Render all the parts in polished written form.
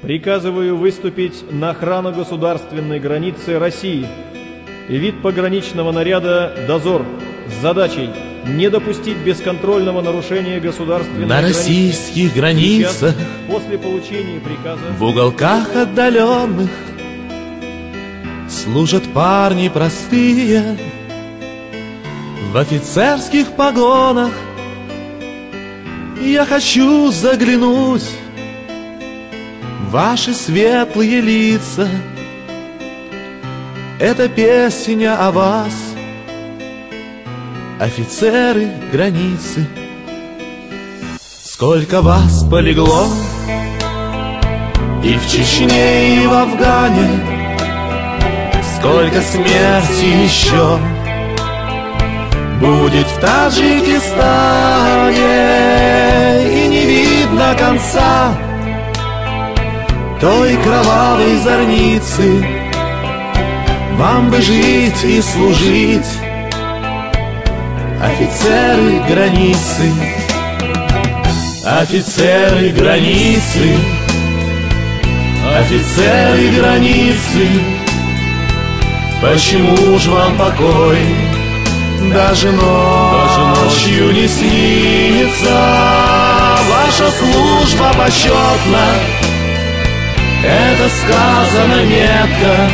Приказываю выступить на охрану государственной границы России и вид пограничного наряда «Дозор» с задачей не допустить бесконтрольного нарушения государственной на границы. российских границах, после получения приказа, в уголках отдаленных служат парни простые, в офицерских погонах. Я хочу заглянуть в ваши светлые лица. Это песня о вас, офицеры границы. Сколько вас полегло и в Чечне, и в Афгане, сколько смерти еще будет в Таджикистане, и не видно конца той кровавой зорницы. Вам бы жить и служить, офицеры границы. Офицеры границы, офицеры границы, почему ж вам покой даже ночью не снится? Ваша служба почетна, это сказано метко.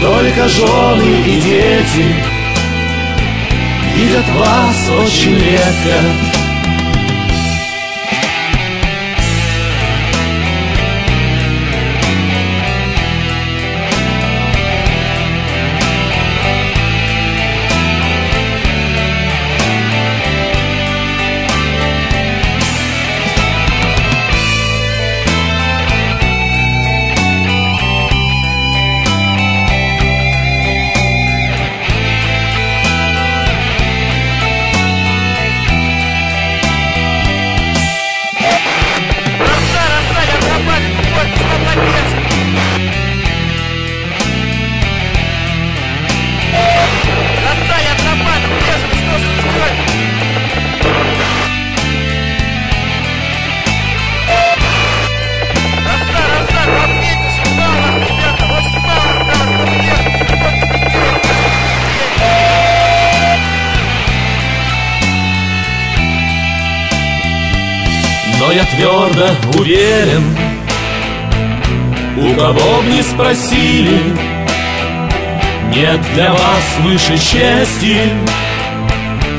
Только жены и дети видят вас очень редко. Но я твердо уверен, у кого б ни спросили, нет для вас выше чести,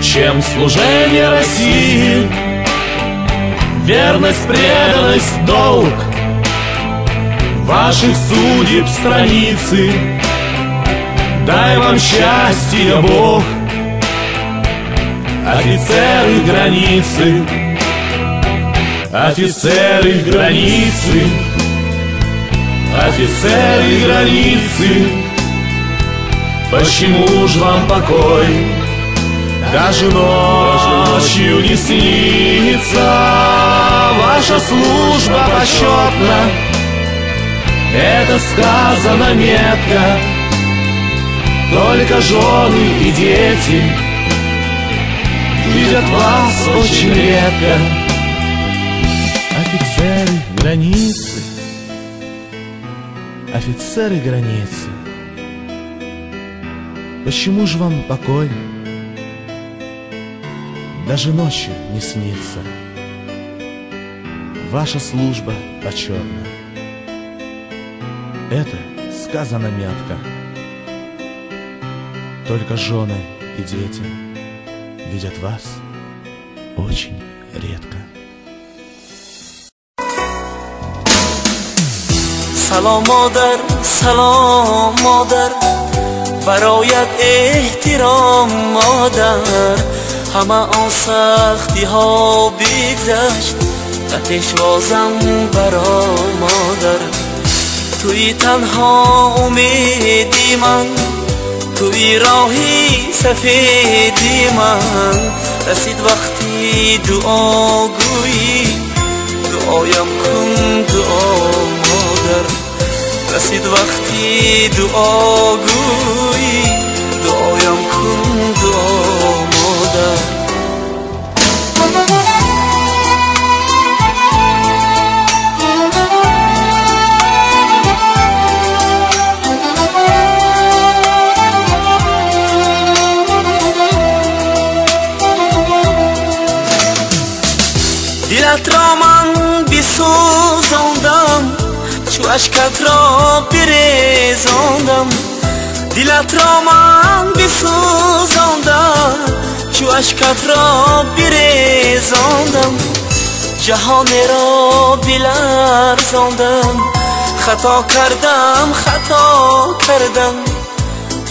чем служение России. Верность, преданность, долг ваших судеб страницы. Дай вам счастье, Бог, офицеры границы. Офицеры границы, офицеры границы, почему ж вам покой даже ночью не снится? Ваша служба почетна, это сказано метко. Только жены и дети видят вас очень редко. Офицеры границы, офицеры границы, почему же вам покой даже ночью не снится? Ваша служба почетна, это сказано метко. Только жены и дети видят вас очень редко. سلام مادر سلام مادر برایت احترام مادر همه آن سختی ها بگذشت و پشوازم برا مادر توی تنها امیدی من توی راهی سفیدی من رسید وقتی دعاگویی دعایم کن دعا مادر رسید وقتی دعاگویی دعایم کن دعا مادر دلت را من بسوزاندم چو اشکت را بریزاندم دلت را من بسوزاندم چو اشکت را بریزاندم جهان را بلرزاندم خطا کردم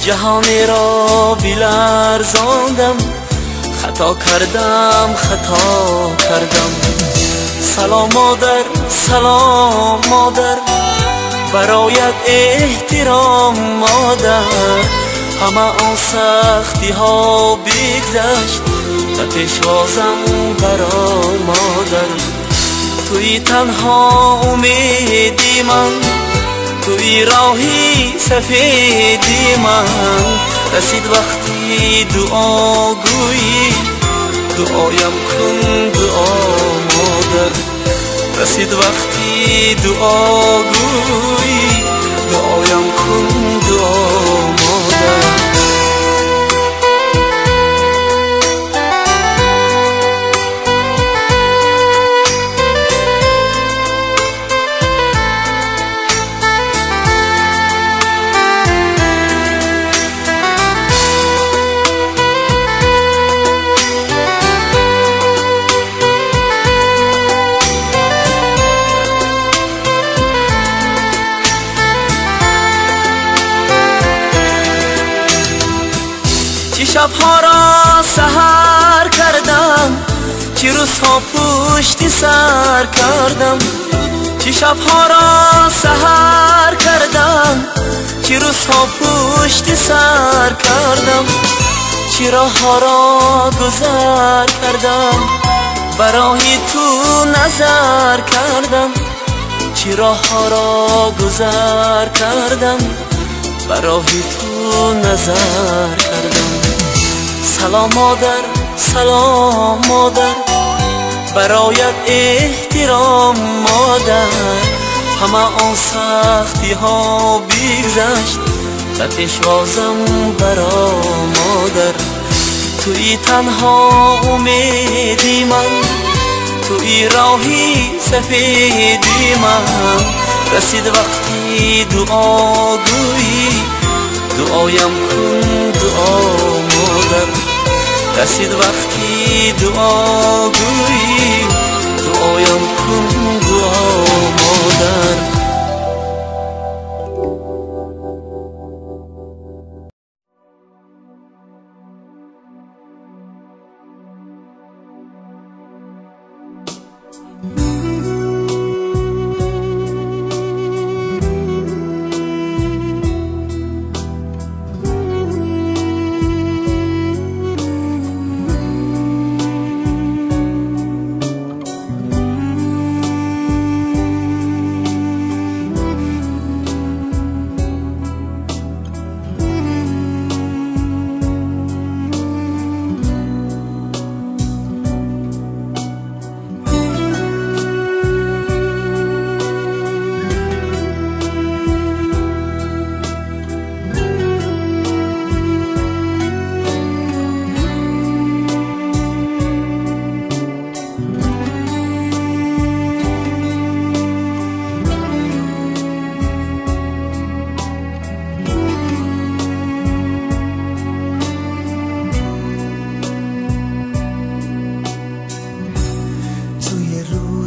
جهان را بلرزاندم خطا کردم سلام مادر برایت احترام مادر همه آن سختی ها بگذشت و پیشوازم برای مادر توی تنها امیدی من توی راهی سفیدی من رسید وقتی دعا گویی دعایم کن دعا مادر رسید وقتی دعا گویی دعایم کن دعا مادر شبها را سحر کردم چی روزها پشت سر کردم چی شبها را سحر کردم چی روزها پشت سر کردم چی راهها را گذر کردم برای تو نظر کردم چی راهها را گذر کردم برای تو نظر کردم سلام مادر برایت احترام مادر همه آن سختی ها بگذشت و پیشوازم برا مادر توی تنها امیدی من توی راهی سفیدی من رسید وقتی دعا گویی دعایم کن دعا مادر رسید وقتی دعا گویی دعایم کن دعا مادر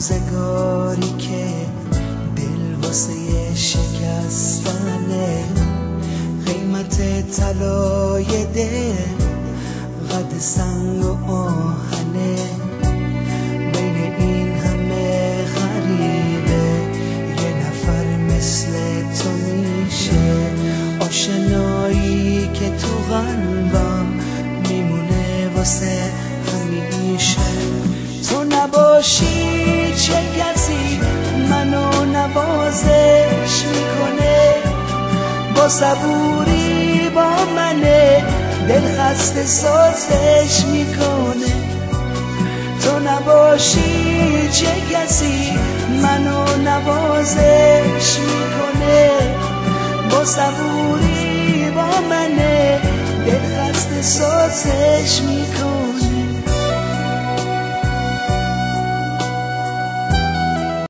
روزگاری که دل واسه شکستنه قیمت طلای دل قد سنگ و آهنه بین این همه غریبه یه نفر مثل تو میشه آشنایی که تو قلبم میمونه واسه همیشه تو نباشی چه کسی منو نوازش میکنه با صبوری با منه دل خسته سازش میکنه تو نباشی چه کسی منو نوازش میکنه با صبوری با منه دل خسته سازش میکنه